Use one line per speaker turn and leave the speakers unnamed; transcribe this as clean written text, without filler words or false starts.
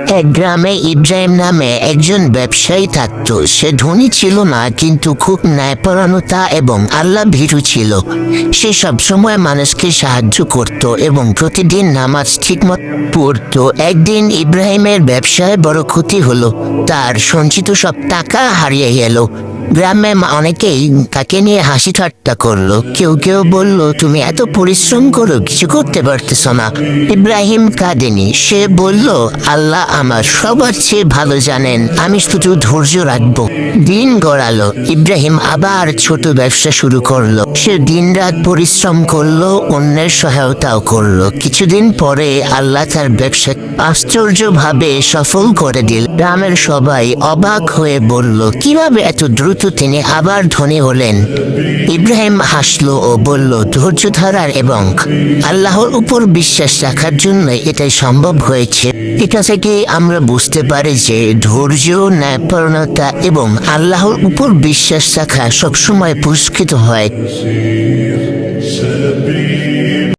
এক গ্রামে ইব্রাহিম নামে একজন ব্যবসায়ী থাকত। সে ধনী ছিল না, কিন্তু খুব ন্যায়পরায়ণতা এবং আল্লাহ ভীরু ছিল। সে সবসময় মানুষকে সাহায্য করত এবং প্রতিদিন নামাজ ঠিকমতো পড়তো। একদিন ইব্রাহিমের ব্যবসায় বড় ক্ষতি হলো। তার সঞ্চিত সব টাকা হারিয়ে গেল। গ্রামে অনেকেই তাকে নিয়ে হাসি ঠাট্টা করলো। কেউ কেউ বলল, তুমি এত পরিশ্রম করো, কিছু করতে পারতেছ না। ইব্রাহিম কাঁদেনি। সে বলল, আল্লাহ আমার সবার চেয়ে ভালো জানেন, আমি শুধু ধৈর্য রাখবো। দিন গড়ালো। ইব্রাহিম আবার ছোট ব্যবসা শুরু করলো। সে দিনরাত পরিশ্রম করলো, অন্যের সহায়তাও করলো। কিছুদিন পরে আল্লাহ তার ব্যবসা আশ্চর্যভাবে সফল করে দিল। গ্রামের সবাই অবাক হয়ে বলল, কিভাবে এত দ্রুত তিনি আবার ধনী হলেন? ইব্রাহিম হাসলো ও বলল, ধৈর্য ধরার এবং আল্লাহর উপর বিশ্বাস রাখার জন্য এটাই সম্ভব হয়েছে। এটা থেকে আমরা বুঝতে পারি যে ধৈর্য, ন্যায়পরায়ণতা এবং আল্লাহর উপর বিশ্বাস রাখা সবসময় পুরস্কৃত হয়।